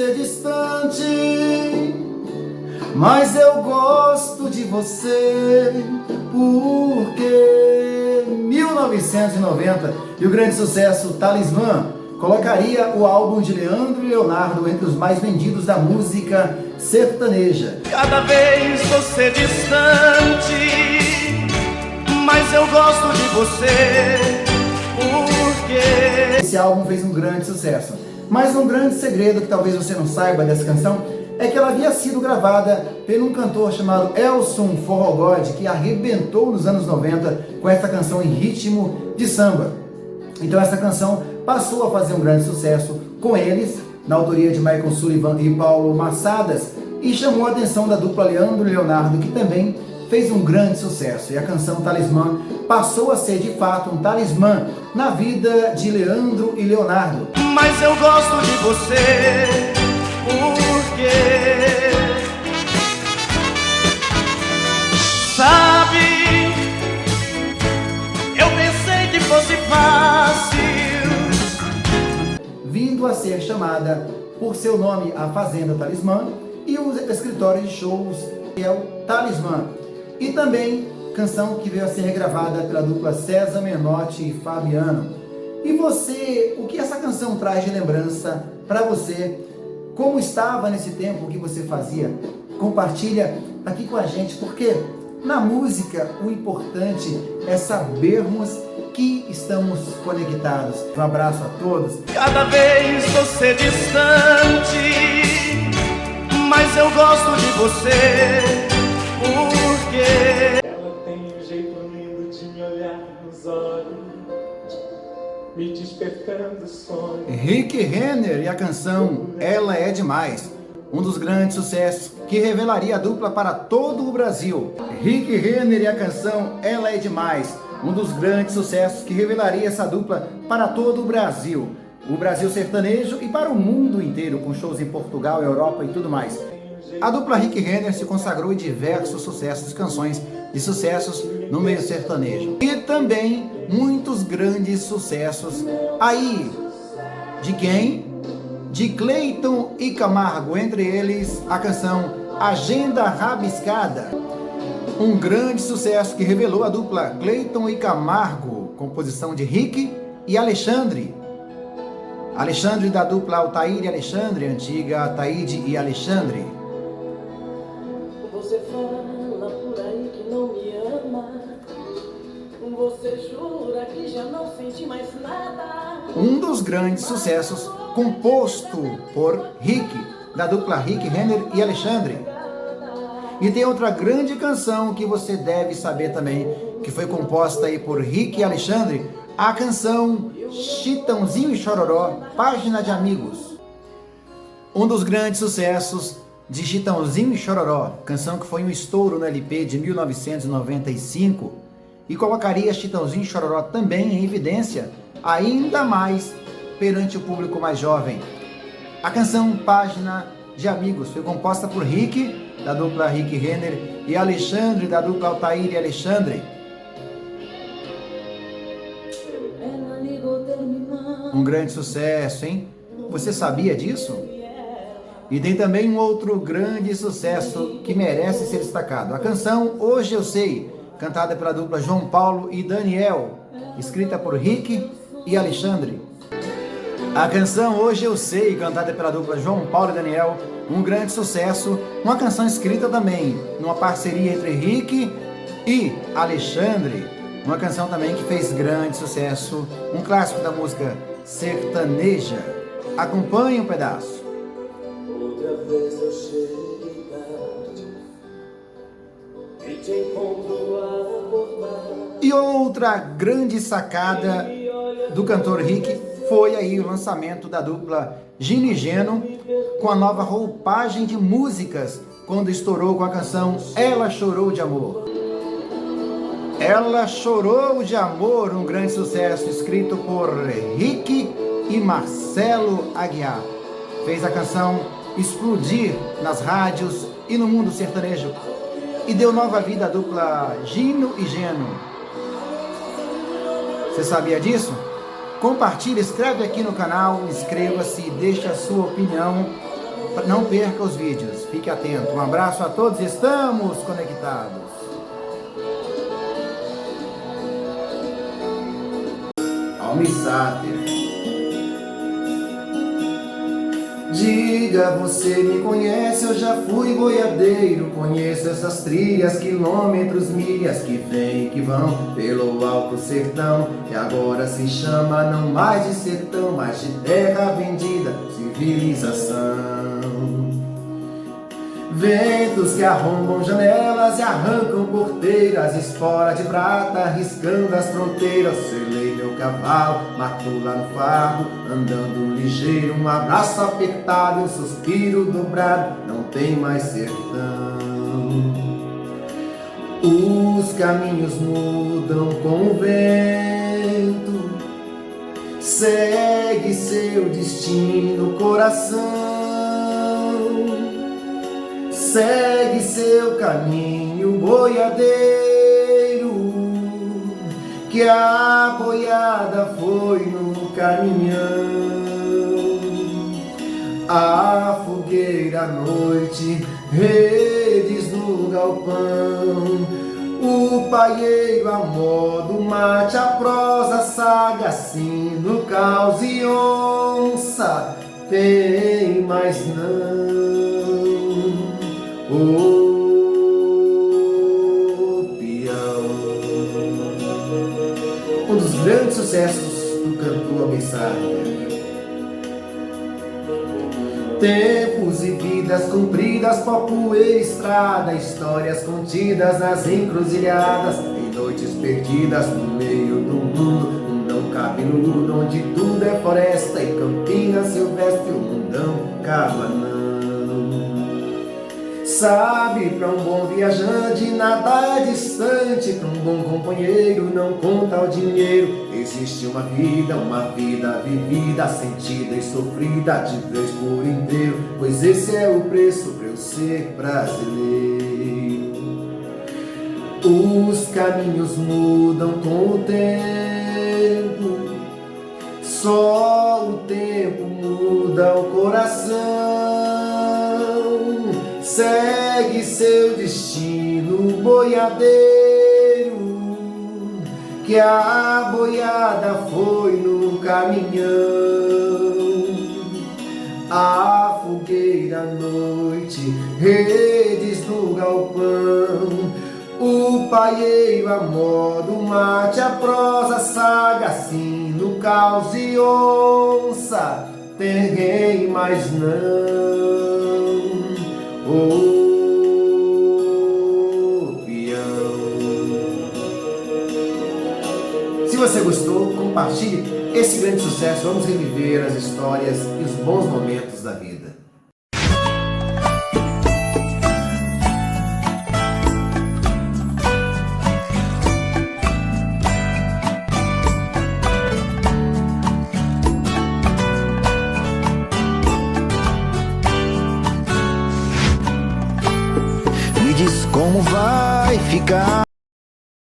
você distante, mas eu gosto de você, porque 1990 e o grande sucesso Talismã colocaria o álbum de Leandro e Leonardo entre os mais vendidos da música sertaneja. Cada vez você distante, mas eu gosto de você, porque... Esse álbum fez um grande sucesso, mas um grande segredo que talvez você não saiba dessa canção é que ela havia sido gravada por um cantor chamado Elson Forrogod, que arrebentou nos anos 90 com essa canção em ritmo de samba. Então essa canção passou a fazer um grande sucesso com eles, na autoria de Michael Sullivan e Paulo Massadas, e chamou a atenção da dupla Leandro e Leonardo, que também fez um grande sucesso. E a canção Talismã passou a ser de fato um talismã na vida de Leandro e Leonardo. Mas eu gosto de você, porque sabe, eu pensei que fosse fácil. Vindo a ser chamada por seu nome a Fazenda Talismã e o escritório de shows que é o Talismã. E também canção que veio a ser regravada pela dupla César Menotti e Fabiano. E você, o que essa canção traz de lembrança para você? Como estava nesse tempo, o que você fazia? Compartilha aqui com a gente, porque na música o importante é sabermos que estamos conectados. Um abraço a todos. Cada vez você distante, mas eu gosto de você, porque ela tem um jeito lindo de me olhar nos olhos, me despertando sonhos. Rick Renner e a canção Ela é Demais, um dos grandes sucessos que revelaria a dupla para todo o Brasil. Rick Renner e a canção Ela é Demais, um dos grandes sucessos que revelaria essa dupla para todo o Brasil sertanejo e para o mundo inteiro, com shows em Portugal, Europa e tudo mais. A dupla Rick Renner se consagrou em diversos sucessos, canções de sucessos no meio sertanejo. E também muitos grandes sucessos aí. De quem? De Cleiton e Camargo, entre eles a canção Agenda Rabiscada. Um grande sucesso que revelou a dupla Cleiton e Camargo, composição de Rick e Alexandre. Alexandre da dupla Altair e Alexandre, antiga Taíde e Alexandre. Você fala por aí que não me ama, você jura que já não sente mais nada. Um dos grandes sucessos composto por Rick, da dupla Rick Renner e Alexandre. E tem outra grande canção que você deve saber também, que foi composta aí por Rick e Alexandre, a canção Chitãozinho e Chororó, Página de Amigos. Um dos grandes sucessos de Chitãozinho e Chororó, canção que foi um estouro no LP de 1995 e colocaria Chitãozinho e Chororó também em evidência, ainda mais perante o público mais jovem. A canção Página de Amigos foi composta por Rick, da dupla Rick Renner, e Alexandre, da dupla Altair e Alexandre. Um grande sucesso, hein? Você sabia disso? E tem também um outro grande sucesso que merece ser destacado. A canção Hoje Eu Sei, cantada pela dupla João Paulo e Daniel, escrita por Rick e Alexandre. A canção Hoje Eu Sei, cantada pela dupla João Paulo e Daniel, um grande sucesso, uma canção escrita também numa parceria entre Rick e Alexandre, uma canção também que fez grande sucesso, um clássico da música sertaneja. Acompanhe um pedaço. Outra vez eu cheguei tarde e te encontro a acordar. E outra grande sacada do cantor Rick foi aí o lançamento da dupla Gino e Geno com a nova roupagem de músicas, quando estourou com a canção Ela Chorou de Amor. Ela Chorou de Amor, um grande sucesso escrito por Rick e Marcelo Aguiar. Fez a canção explodir nas rádios e no mundo sertanejo e deu nova vida à dupla Gino e Geno. Você sabia disso? Compartilhe, escreve aqui no canal, inscreva-se e deixe a sua opinião. Não perca os vídeos, fique atento. Um abraço a todos, estamos conectados. Almi Sater. Diga, você me conhece, eu já fui boiadeiro. Conheço essas trilhas, quilômetros, milhas que vêm e que vão pelo alto sertão. E agora se chama não mais de sertão, mas de terra vendida, civilização. Ventos que arrombam janelas e arrancam porteiras, espora de prata riscando as fronteiras. Selei meu cavalo, matou lá no fardo, andando ligeiro, um abraço apertado e um suspiro dobrado, não tem mais sertão. Os caminhos mudam com o vento, segue seu destino, coração. Segue seu caminho, boiadeiro, que a boiada foi no caminhão. A fogueira à noite, redes no galpão, o paieiro a modo, mate, a prosa, saga, sino, caos e onça, tem mais não. O peão. Um dos grandes sucessos do cantor Almi Sater. Tempos e vidas cumpridas, popoeira, estrada, histórias contidas nas encruzilhadas, em noites perdidas no meio do mundo, mundão cabeludo, onde tudo é floresta e campina silvestre, o mundão cabanão. Sabe, para um bom viajante nada é distante, para um bom companheiro não conta o dinheiro. Existe uma vida vivida, sentida e sofrida de vez por inteiro, pois esse é o preço para eu ser brasileiro. Os caminhos mudam com o tempo, só o tempo muda o coração. Segue seu destino, boiadeiro, que a boiada foi no caminhão. A fogueira à noite, redes no galpão, o paieiro a modo, mate, a prosa, saga, sino, caos e onça, tem mais não. O peão. Se você gostou, compartilhe esse grande sucesso. Vamos reviver as histórias e os bons momentos da vida. Como vai ficar